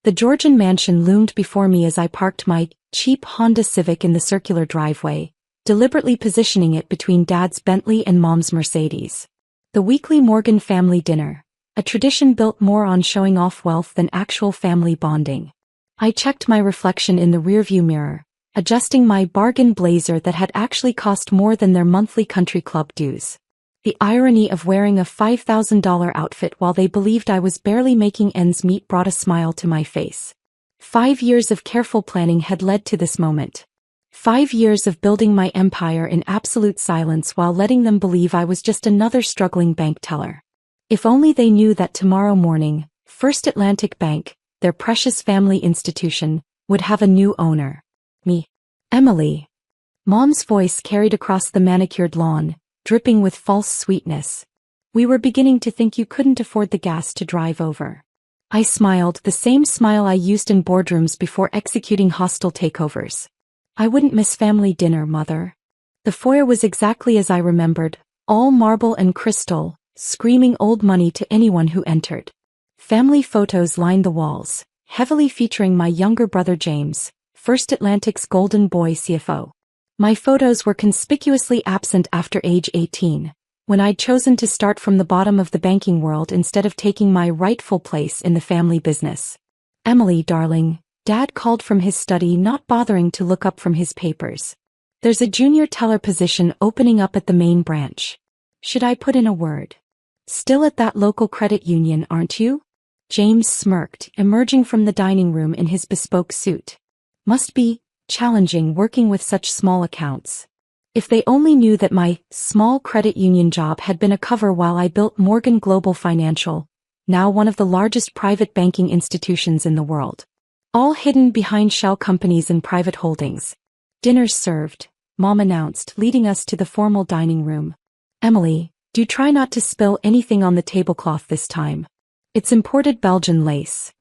The Georgian mansion loomed before me as I parked my cheap Honda Civic in the circular driveway, deliberately positioning it between Dad's Bentley and Mom's Mercedes. The weekly Morgan family dinner, a tradition built more on showing off wealth than actual family bonding. I checked my reflection in the rearview mirror, adjusting my bargain blazer that had actually cost more than their monthly country club dues. The irony of wearing a $5,000 outfit while they believed I was barely making ends meet brought a smile to my face. 5 years of careful planning had led to this moment. 5 years of building my empire in absolute silence while letting them believe I was just another struggling bank teller. If only they knew that tomorrow morning, First Atlantic Bank, their precious family institution, would have a new owner. Me. Emily. Mom's voice carried across the manicured lawn, dripping with false sweetness. We were beginning to think you couldn't afford the gas to drive over. I smiled, the same smile I used in boardrooms before executing hostile takeovers. I wouldn't miss family dinner, Mother. The foyer was exactly as I remembered, all marble and crystal, screaming old money to anyone who entered. Family photos lined the walls, heavily featuring my younger brother James, First Atlantic's golden boy CFO. My photos were conspicuously absent after age 18, when I'd chosen to start from the bottom of the banking world instead of taking my rightful place in the family business. Emily, darling, Dad called from his study, not bothering to look up from his papers. There's a junior teller position opening up at the main branch. Should I put in a word? Still at that local credit union, aren't you? James smirked, emerging from the dining room in his bespoke suit. Must be challenging working with such small accounts. If they only knew that my small credit union job had been a cover while I built Morgan Global Financial, now one of the largest private banking institutions in the world. All hidden behind shell companies and private holdings. Dinner's served, Mom announced, leading us to the formal dining room. Emily, do try not to spill anything on the tablecloth this time. It's imported Belgian lace.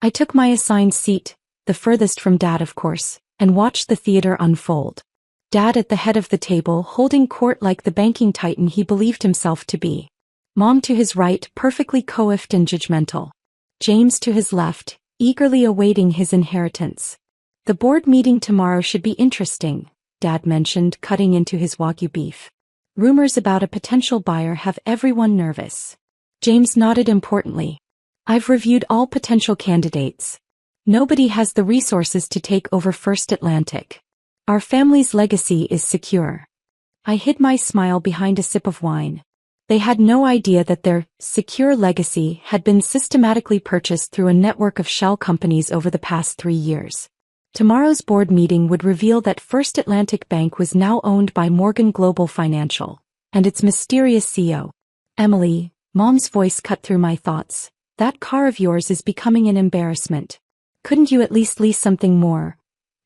I took my assigned seat, the furthest from Dad of course, and watched the theater unfold. Dad at the head of the table holding court like the banking titan he believed himself to be. Mom to his right, perfectly coiffed and judgmental. James to his left, eagerly awaiting his inheritance. The board meeting tomorrow should be interesting, Dad mentioned, cutting into his Wagyu beef. Rumors about a potential buyer have everyone nervous. James nodded importantly. I've reviewed all potential candidates. Nobody has the resources to take over First Atlantic. Our family's legacy is secure. I hid my smile behind a sip of wine. They had no idea that their secure legacy had been systematically purchased through a network of shell companies over the past 3 years. Tomorrow's board meeting would reveal that First Atlantic Bank was now owned by Morgan Global Financial, and its mysterious CEO. Emily, Mom's voice cut through my thoughts. That car of yours is becoming an embarrassment. Couldn't you at least lease something more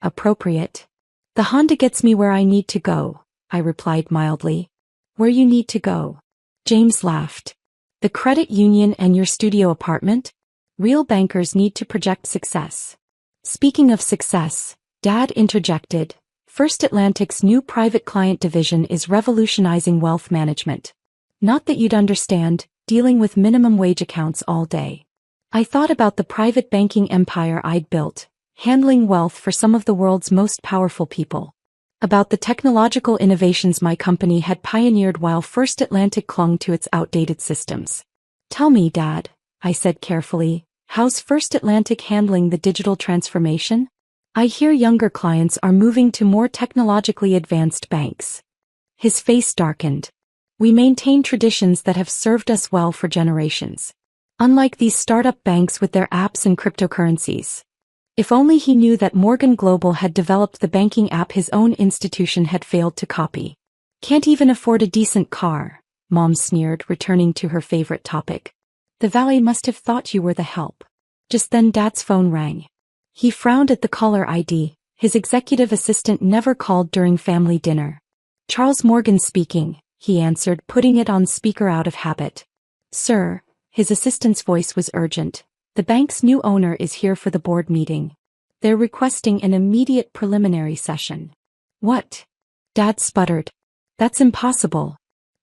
appropriate? The Honda gets me where I need to go, I replied mildly. Where you need to go? James laughed. The credit union and your studio apartment? Real bankers need to project success. Speaking of success, Dad interjected, First Atlantic's new private client division is revolutionizing wealth management. Not that you'd understand, dealing with minimum wage accounts all day. I thought about the private banking empire I'd built, handling wealth for some of the world's most powerful people. About the technological innovations my company had pioneered while First Atlantic clung to its outdated systems. Tell me, Dad, I said carefully, how's First Atlantic handling the digital transformation? I hear younger clients are moving to more technologically advanced banks. His face darkened. We maintain traditions that have served us well for generations. Unlike these startup banks with their apps and cryptocurrencies. If only he knew that Morgan Global had developed the banking app his own institution had failed to copy. Can't even afford a decent car, Mom sneered, returning to her favorite topic. The valet must have thought you were the help. Just then Dad's phone rang. He frowned at the caller ID. His executive assistant never called during family dinner. Charles Morgan speaking, he answered, putting it on speaker out of habit. Sir, his assistant's voice was urgent. The bank's new owner is here for the board meeting. They're requesting an immediate preliminary session. What? Dad sputtered. That's impossible.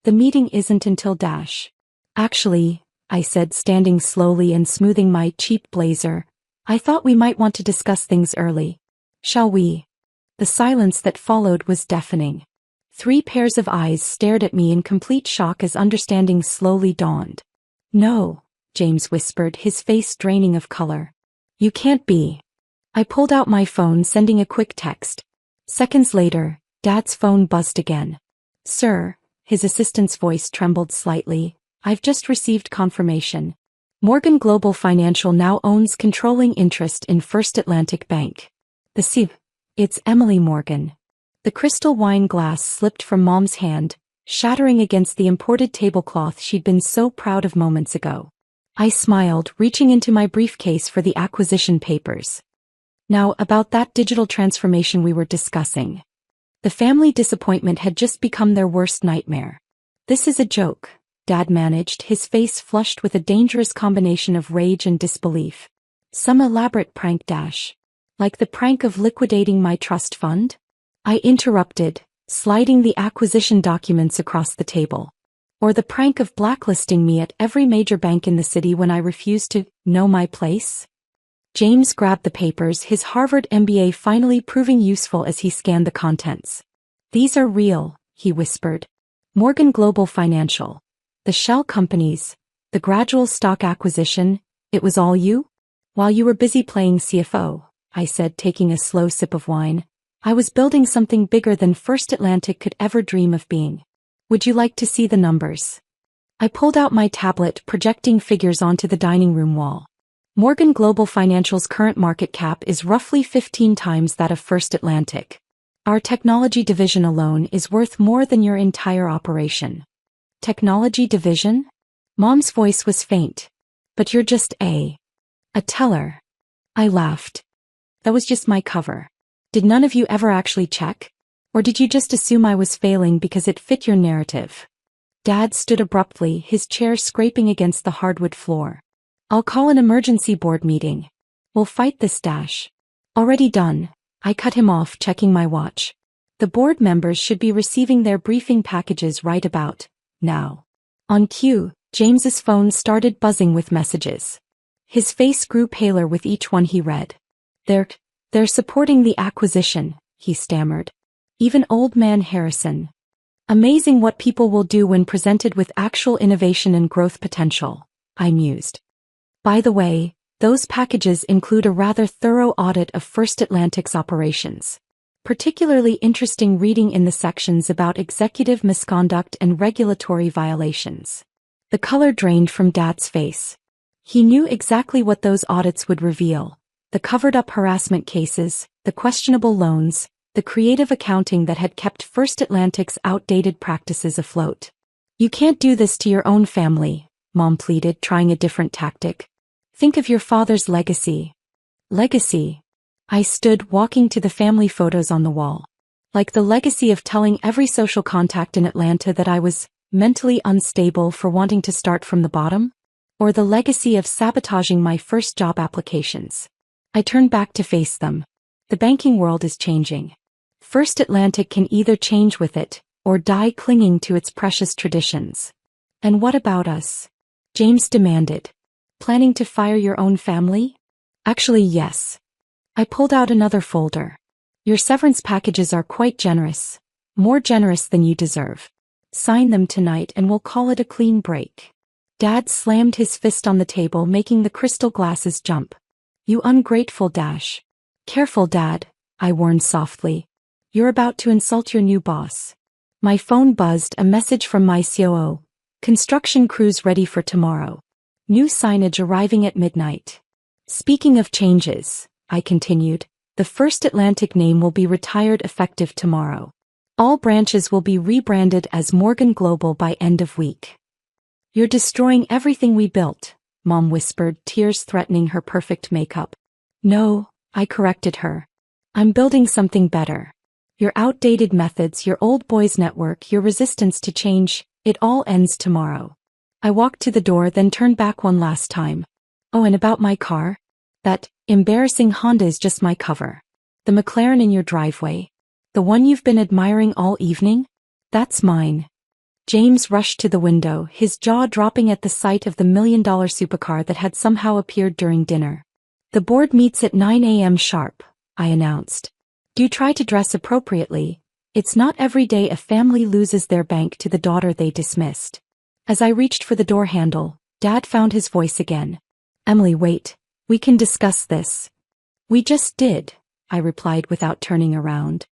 The meeting isn't until dash. Actually, I said, standing slowly and smoothing my cheap blazer, I thought we might want to discuss things early. Shall we? The silence that followed was deafening. 3 pairs of eyes stared at me in complete shock as understanding slowly dawned. No, James whispered, his face draining of color. You can't be. I pulled out my phone, sending a quick text. Seconds later, Dad's phone buzzed again. Sir, his assistant's voice trembled slightly, I've just received confirmation. Morgan Global Financial now owns controlling interest in First Atlantic Bank. The C. It's Emily Morgan. The crystal wine glass slipped from Mom's hand, shattering against the imported tablecloth she'd been so proud of moments ago. I smiled, reaching into my briefcase for the acquisition papers. Now, about that digital transformation we were discussing. The family disappointment had just become their worst nightmare. This is a joke, Dad managed, his face flushed with a dangerous combination of rage and disbelief. Some elaborate prank dash. Like the prank of liquidating my trust fund? I interrupted, sliding the acquisition documents across the table. Or the prank of blacklisting me at every major bank in the city when I refused to know my place? James grabbed the papers, his Harvard MBA finally proving useful as he scanned the contents. These are real, he whispered. Morgan Global Financial. The shell companies, the gradual stock acquisition, it was all you? While you were busy playing CFO, I said, taking a slow sip of wine, I was building something bigger than First Atlantic could ever dream of being. Would you like to see the numbers? I pulled out my tablet, projecting figures onto the dining room wall. Morgan Global Financial's current market cap is roughly 15 times that of First Atlantic. Our technology division alone is worth more than your entire operation. Technology division? Mom's voice was faint. But you're just a teller. I laughed. That was just my cover. Did none of you ever actually check? Or did you just assume I was failing because it fit your narrative? Dad stood abruptly, his chair scraping against the hardwood floor. I'll call an emergency board meeting. We'll fight this dash. Already done. I cut him off, checking my watch. The board members should be receiving their briefing packages right about now. On cue, James's phone started buzzing with messages. His face grew paler with each one he read. They're supporting the acquisition, he stammered. Even old man Harrison. Amazing what people will do when presented with actual innovation and growth potential, I mused. By the way, those packages include a rather thorough audit of First Atlantic's operations. Particularly interesting reading in the sections about executive misconduct and regulatory violations. The color drained from Dad's face. He knew exactly what those audits would reveal. The covered-up harassment cases, the questionable loans, the creative accounting that had kept First Atlantic's outdated practices afloat. You can't do this to your own family, Mom pleaded, trying a different tactic. Think of your father's legacy. Legacy? I stood, walking to the family photos on the wall. Like the legacy of telling every social contact in Atlanta that I was mentally unstable for wanting to start from the bottom? Or the legacy of sabotaging my first job applications? I turned back to face them. The banking world is changing. First Atlantic can either change with it, or die clinging to its precious traditions. And what about us? James demanded. Planning to fire your own family? Actually, yes. I pulled out another folder. Your severance packages are quite generous. More generous than you deserve. Sign them tonight and we'll call it a clean break. Dad slammed his fist on the table, making the crystal glasses jump. You ungrateful dash. Careful, Dad, I warned softly. You're about to insult your new boss. My phone buzzed, a message from my COO. Construction crews ready for tomorrow. New signage arriving at midnight. Speaking of changes, I continued, the First Atlantic name will be retired effective tomorrow. All branches will be rebranded as Morgan Global by end of week. You're destroying everything we built, Mom whispered, tears threatening her perfect makeup. No, I corrected her. I'm building something better. Your outdated methods, your old boys network, your resistance to change, it all ends tomorrow. I walked to the door, then turned back one last time. Oh, and about my car? That embarrassing Honda is just my cover. The McLaren in your driveway. The one you've been admiring all evening? That's mine. James rushed to the window, his jaw dropping at the sight of the $1 million supercar that had somehow appeared during dinner. The board meets at 9 a.m. sharp, I announced. Do try to dress appropriately. It's not every day a family loses their bank to the daughter they dismissed. As I reached for the door handle, Dad found his voice again. Emily, wait. We can discuss this. We just did, I replied without turning around.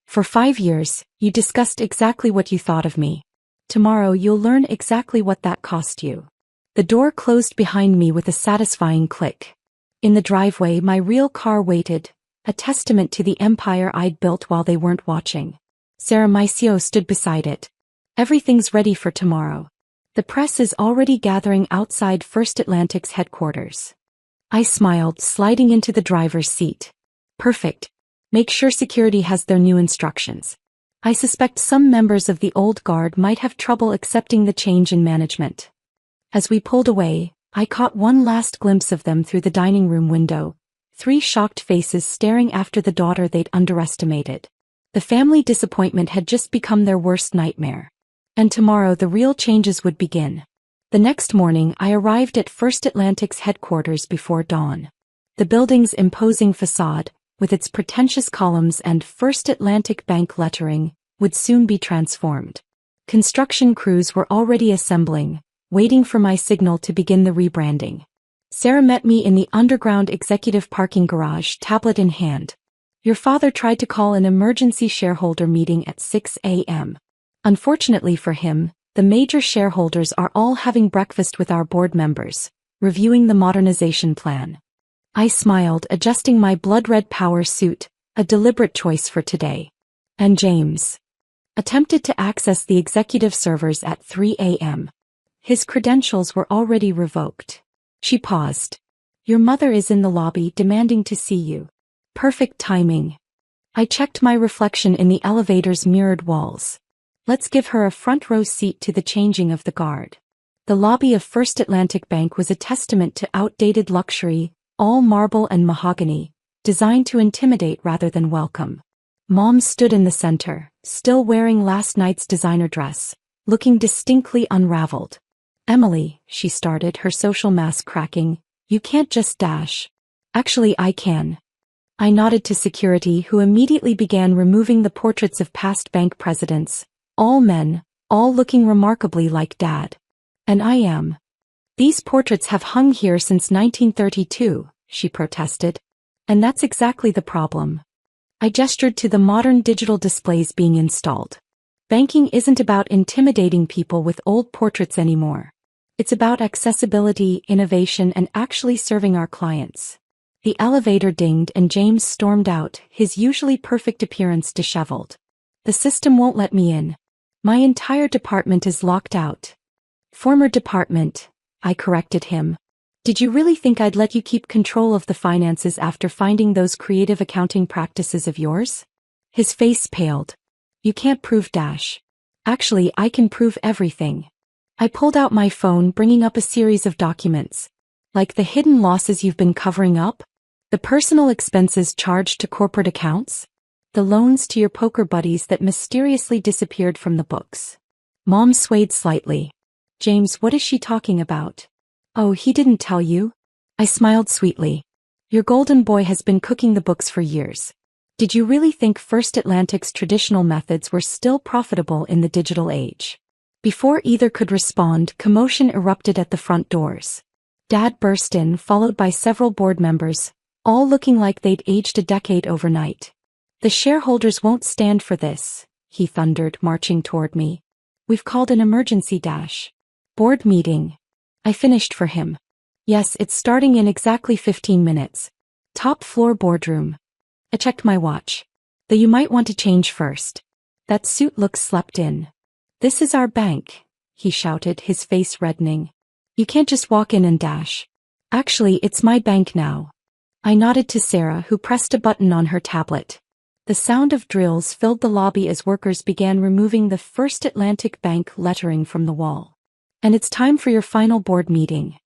For 5 years, you discussed exactly what you thought of me. Tomorrow you'll learn exactly what that cost you. The door closed behind me with a satisfying click. In the driveway, my real car waited, a testament to the empire I'd built while they weren't watching. Sarah Mycio stood beside it. Everything's ready for tomorrow. The press is already gathering outside First Atlantic's headquarters. I smiled, sliding into the driver's seat. Perfect. Make sure security has their new instructions. I suspect some members of the old guard might have trouble accepting the change in management. As we pulled away, I caught one last glimpse of them through the dining room window, 3 shocked faces staring after the daughter they'd underestimated. The family disappointment had just become their worst nightmare. And tomorrow the real changes would begin. The next morning I arrived at First Atlantic's headquarters before dawn. The building's imposing facade, with its pretentious columns and First Atlantic Bank lettering, would soon be transformed. Construction crews were already assembling, waiting for my signal to begin the rebranding. Sarah met me in the underground executive parking garage, tablet in hand. Your father tried to call an emergency shareholder meeting at 6 a.m. Unfortunately for him, the major shareholders are all having breakfast with our board members, reviewing the modernization plan. I smiled, adjusting my blood-red power suit, a deliberate choice for today. And James attempted to access the executive servers at 3 a.m. His credentials were already revoked. She paused. Your mother is in the lobby demanding to see you. Perfect timing. I checked my reflection in the elevator's mirrored walls. Let's give her a front row seat to the changing of the guard. The lobby of First Atlantic Bank was a testament to outdated luxury, all marble and mahogany, designed to intimidate rather than welcome. Mom stood in the center, still wearing last night's designer dress, looking distinctly unraveled. Emily, she started, her social mask cracking, you can't just dash. Actually, I can. I nodded to security, who immediately began removing the portraits of past bank presidents, all men, all looking remarkably like Dad. And I am. These portraits have hung here since 1932, she protested. And that's exactly the problem. I gestured to the modern digital displays being installed. Banking isn't about intimidating people with old portraits anymore. It's about accessibility, innovation, and actually serving our clients. The elevator dinged and James stormed out, his usually perfect appearance disheveled. The system won't let me in. My entire department is locked out. Former department, I corrected him. Did you really think I'd let you keep control of the finances after finding those creative accounting practices of yours? His face paled. You can't prove dash. Actually, I can prove everything. I pulled out my phone, bringing up a series of documents. Like the hidden losses you've been covering up? The personal expenses charged to corporate accounts? The loans to your poker buddies that mysteriously disappeared from the books? Mom swayed slightly. James, what is she talking about? Oh, he didn't tell you? I smiled sweetly. Your golden boy has been cooking the books for years. Did you really think First Atlantic's traditional methods were still profitable in the digital age? Before either could respond, commotion erupted at the front doors. Dad burst in, followed by several board members, all looking like they'd aged a decade overnight. The shareholders won't stand for this, he thundered, marching toward me. We've called an emergency dash. Board meeting. I finished for him. Yes, it's starting in exactly 15 minutes. Top floor boardroom. I checked my watch. Though you might want to change first. That suit looks slept in. This is our bank, he shouted, his face reddening. You can't just walk in and dash. Actually, it's my bank now. I nodded to Sarah, who pressed a button on her tablet. The sound of drills filled the lobby as workers began removing the First Atlantic Bank lettering from the wall. And it's time for your final board meeting.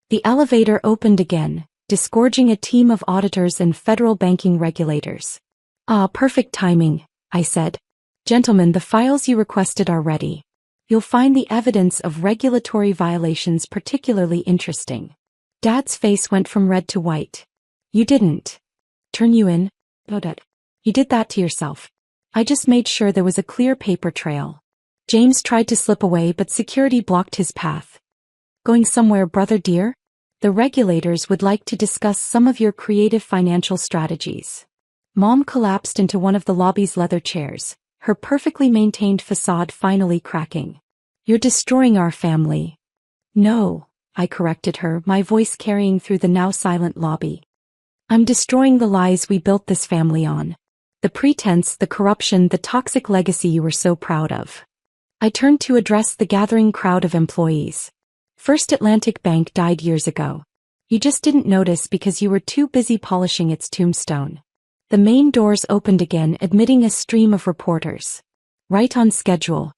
The elevator opened again, disgorging a team of auditors and federal banking regulators. Ah, perfect timing, I said. Gentlemen, the files you requested are ready. You'll find the evidence of regulatory violations particularly interesting. Dad's face went from red to white. You didn't. Turn you in? Odette. You did that to yourself. I just made sure there was a clear paper trail. James tried to slip away but security blocked his path. Going somewhere, brother dear? The regulators would like to discuss some of your creative financial strategies. Mom collapsed into one of the lobby's leather chairs, her perfectly maintained facade finally cracking. You're destroying our family. No, I corrected her, my voice carrying through the now silent lobby. I'm destroying the lies we built this family on. The pretense, the corruption, the toxic legacy you were so proud of. I turned to address the gathering crowd of employees. First Atlantic Bank died years ago. You just didn't notice because you were too busy polishing its tombstone. The main doors opened again, admitting a stream of reporters. Right on schedule.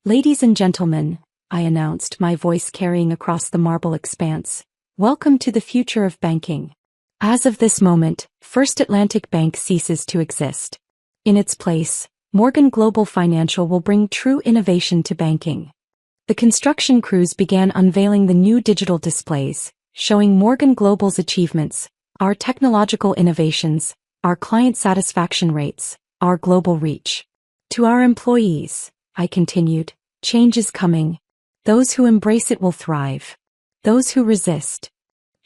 Ladies and gentlemen, I announced, my voice carrying across the marble expanse. Welcome to the future of banking. As of this moment, First Atlantic Bank ceases to exist. In its place, Morgan Global Financial will bring true innovation to banking. The construction crews began unveiling the new digital displays, showing Morgan Global's achievements, our technological innovations, our client satisfaction rates, our global reach. To our employees, I continued, change is coming. Those who embrace it will thrive. Those who resist.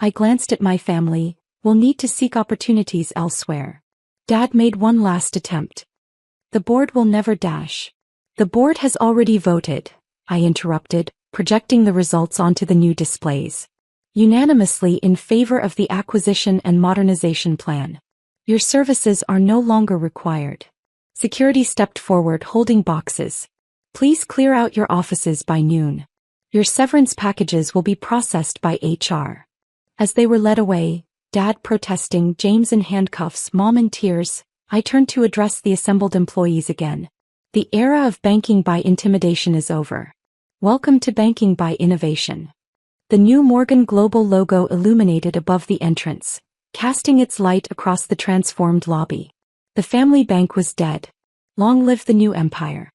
I glanced at my family, will need to seek opportunities elsewhere. Dad made one last attempt. The board will never dash. The board has already voted, I interrupted, projecting the results onto the new displays. Unanimously in favor of the acquisition and modernization plan. Your services are no longer required. Security stepped forward holding boxes. Please clear out your offices by noon. Your severance packages will be processed by HR. As they were led away, Dad protesting, James in handcuffs, Mom in tears, I turned to address the assembled employees again. The era of banking by intimidation is over. Welcome to banking by innovation. The new Morgan Global logo illuminated above the entrance, casting its light across the transformed lobby. The family bank was dead. Long live the new empire.